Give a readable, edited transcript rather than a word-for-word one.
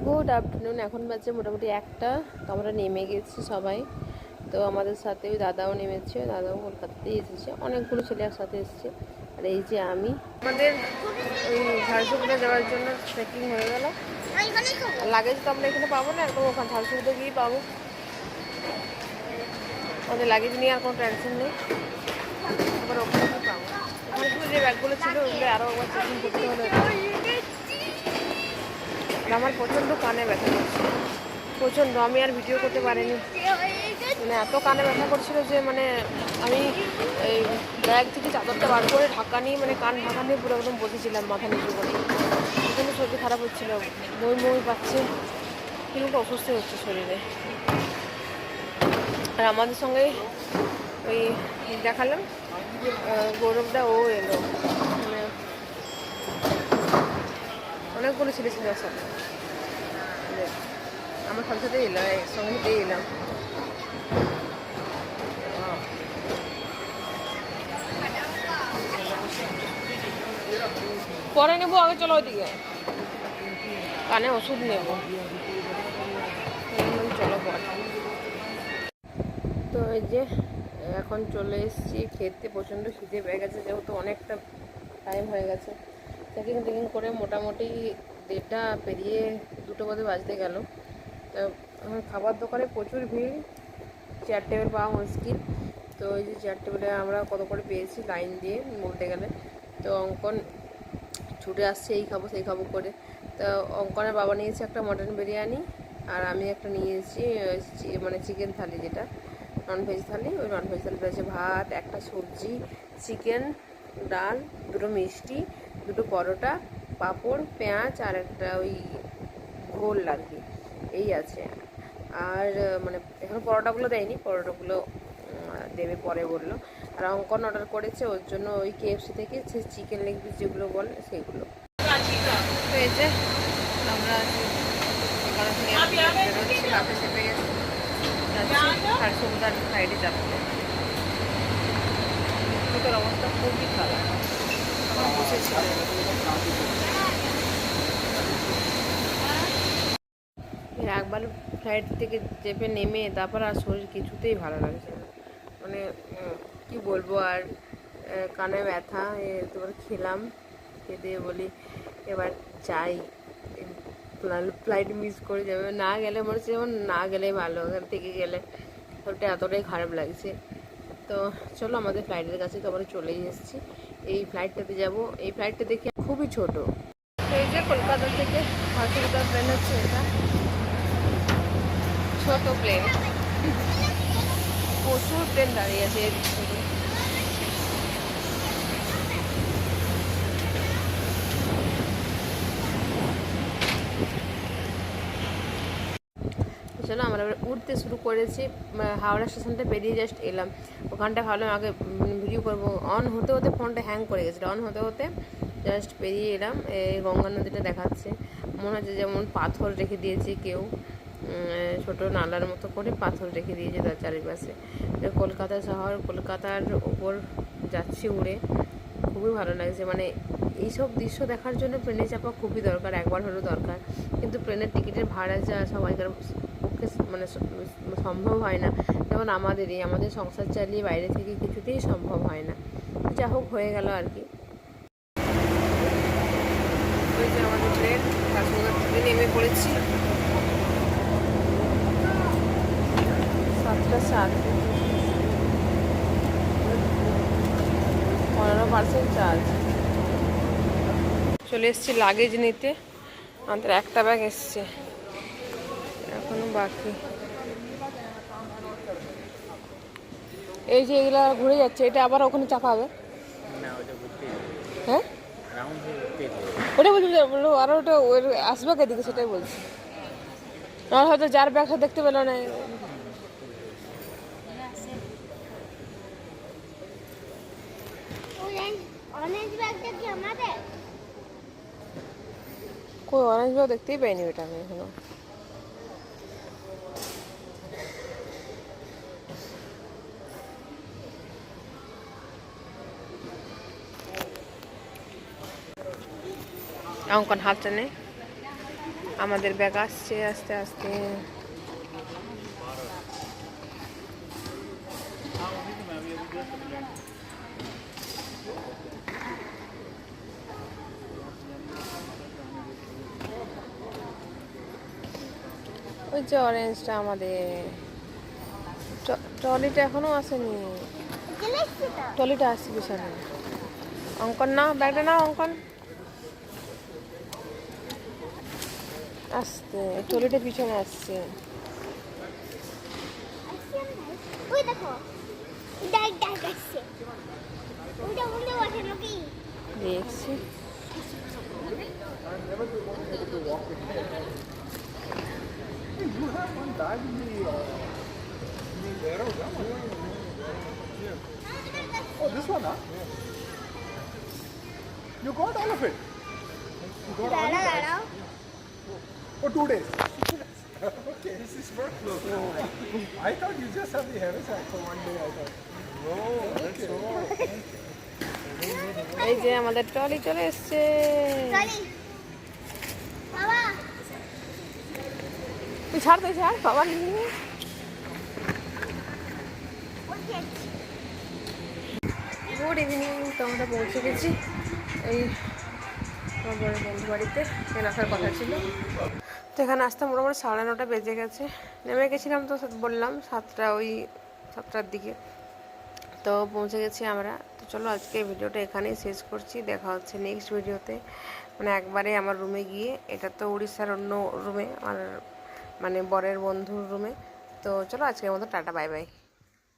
Good afternoon. এখন বাজে মোটামুটি 1টা। তো আমরা নেমে গেছি সবাই। তো আমাদের সাথে ওই দাদাও নেমেছে, দাদাও কলকাতাতেই এসেছে, অনেকগুলো ছেলে একসাথে এসেছে। আর এই যে আমি, আমাদের ওই ঝাড়সুগুড়ে যাওয়ার জন্য ট্রেকিং হয়ে গেল। লাগেজ তো আমরা এখানে পাবো না, একদম ওখানে ঝাড়সুগুড়ে গিয়েই পাবো। আমাদের লাগেজ নিয়ে আর কোনো টেনশন নেই, আবার ওখানে গিয়ে পাবো। ওখানে শুধু যে ব্যাগগুলো ছিল ওগুলো আরও একবার চেকিং করতে হলো। আমার প্রচণ্ড কানে ব্যথা করছে, প্রচণ্ড। আমি আর ভিডিও করতে পারিনি, মানে এত কানে ব্যথা করছিল যে মানে আমি এই ব্যাগ থেকে চাদরটা বার করে ঢাকা নিয়ে, মানে কান ঢাকা নিয়ে পুরো একদম বসেছিলাম মাথা নিচু করে। প্রচণ্ড শরীর খারাপ হচ্ছিলো, বমি পাচ্ছে, কিন্তু অসুস্থ হচ্ছে শরীরে। আর আমাদের সঙ্গে ওই দেখালাম গৌরবটা, ও এলো, মানে অনেকগুলো ছেলে ছিল সাথে, আমার সাথে সাথে এলাম, একসঙ্গে হেঁটেই এলাম। পরে নেবো, আগে চলো ওইদিকে, কানে ওষুধ নেবো, চলো পরে। তো এই যে এখন চলে এসেছি খেতে। প্রচণ্ড খিদে পেয়ে গেছে, যেহেতু অনেকটা টাইম হয়ে গেছে। চেকিং করে মোটামুটি 1:30 পেরিয়ে 2টো বাজতে গেল। তো এখন খাবার দোকানে প্রচুর ভিড়, চেয়ার টেবিল পাওয়া মুশকিল। তো এই যে চেয়ার টেবিলে আমরা কত করে পেয়েছি লাইন দিয়ে বলতে গেলে। তো অঙ্কন ছুটে আসছে এই খাবো সেই খাবো করে। তো অঙ্কনের বাবা নিয়েছে একটা মটন বিরিয়ানি, আর আমি একটা নিয়েছি মানে চিকেন থালি, যেটা ননভেজ থালি। ওই ননভেজ থালিটা আছে ভাত, একটা সবজি, চিকেন, ডাল, 2টো মিষ্টি, 2টো পরোটা, পাঁপড়, পেঁয়াজ, আর একটা ওই ঘোল আর কি, এই আছে। আর মানে এখন পরোটাগুলো দেয়নি, পরোটাগুলো দেবে পরে বললো। আর অঙ্কন অর্ডার করেছে ওর জন্য ওই KFC থেকে সে চিকেন লেগ পিস যেগুলো বলে সেগুলো। তো এই যে আমরা বাসে চেপে গেছি, ঝাড়সুগুড়ার সাইডে যাচ্ছে। ভিতর অবস্থা খুবই খারাপ, আমার বসেছিল। একবার ফ্লাইট থেকে চেপে নেমে তারপর আর শরীর কিছুতেই ভালো লাগছে না, মানে কি বলবো। আর কানে ব্যথা, তোমার খেলাম, খেতে বলি এবার যাই, ফ্লাইট মিস করে যাবে। না গেলে মনে হচ্ছে যেমন না গেলেই ভালো, ওখান থেকে গেলে শরীরটা এতটাই খারাপ লাগছে। তো চলো আমাদের ফ্লাইটের কাছে তো আমরা চলেই এসেছি। এই ফ্লাইটটাতে যাব, এই ফ্লাইটটা দেখে খুবই ছোট। এই যে কলকাতা থেকে ঝাড়সুগুড়া ট্রেন হচ্ছে, এটা ছোট প্লেন, প্রচুর প্লেন দাঁড়িয়ে আছে এর থেকে। চলো আমরা উঠতে শুরু করেছি। হাওড়া স্টেশনটা পেরিয়ে জাস্ট এলাম, ওখানটা ভাবলাম আগে ভিডিও করবো। অন হতে হতে ফোনটা হ্যাং করে গেছিলো, অন হতে হতে জাস্ট পেরিয়ে এলাম। এই গঙ্গা নদীটা দেখাচ্ছে, মনে হচ্ছে যেমন পাথর রেখে দিয়েছে কেউ, ছোট নালার মতো করে পাথর রেখে দিয়েছে তার চারিপাশে। কলকাতা শহর, কলকাতার ওপর যাচ্ছি উড়ে, খুবই ভালো লাগছে। মানে এইসব দৃশ্য দেখার জন্য ট্রেনে চাপা খুবই দরকার, একবার হলেও দরকার। কিন্তু ট্রেনের টিকিটের ভাড়া যা সবাইকার পক্ষে মানে সম্ভব হয় না, যেমন আমাদের সংসার চালিয়ে বাইরে থেকে কিছুতেই সম্ভব হয় না। যা হোক হয়ে গেল আর কি। ওই যে আমাদের ট্রেন ঝাড়সুগুড়া নেমে পড়েছি, 7টা 7, 15% চার্জ। চলে এসেছি লাগেজ নিতে, আমাদের একটা ব্যাগ এসছে, এখনো বাকি। এই যে এগুলা ঘুরে যাচ্ছে, এটা আবার ওখানে চাপা হবে। হ্যাঁ ওটা বলছি, আর ওটা আসবে এদিকে, সেটাই বলছি। আর হয়তো যার ব্যাগটা দেখতে পেলো না। কই অরেঞ্জ ব্যাগ দেখতেই পাইনি ওটা আমি এখনো। অঙ্কন হাত টানে, আমাদের ব্যাগ আসছে আস্তে আস্তে। ওই যে অরেঞ্জটা আমাদের ট্রলিটা এখনো আসেনি। ট্রলিটা আসছে বিশালে। অঙ্কন না, ব্যাগটা না অঙ্কন। আসতে ট্রলিটা পিছনে আসছে। ওই দেখো ডাইক ডাইক আসছে ওইটা বলতে ওঠে নাকি দেখছি। You have one bag in the warehouse, huh? Oh, this one, huh? You got all of it? You got all দাঁড়া of it? দাঁড়াও For 2 days? Okay. This is for clothes. I thought you just have the haversack for 1 day, I thought. No, that's all. এই যে আমাদের trolley চলে এসছে। চলি বাবা তুই ছাড়, তুই ছাড়, বাবা নিয়ে। ওকে গুড ইভিনিং, তো আমরা পৌঁছে গেছি এই আমার বড় বন্ধু বাড়িতে। এখানে আসার কথা ছিল, তো এখানে আসতে মোটামুটি 9:30 বেজে গেছে। নেমে গেছিলাম তো বললাম 7টার দিকে, তো পৌঁছে গেছি আমরা। তো চলো আজকে ভিডিওটা এখানেই শেষ করছি, দেখা হচ্ছে নেক্সট ভিডিওতে। মানে একবারে আমার রুমে গিয়ে, এটা তো উড়িষ্যার অন্য রুমে, আমার মানে বরের বন্ধুর রুমে। তো চলো আজকের মতো টাটা, বাই বাই।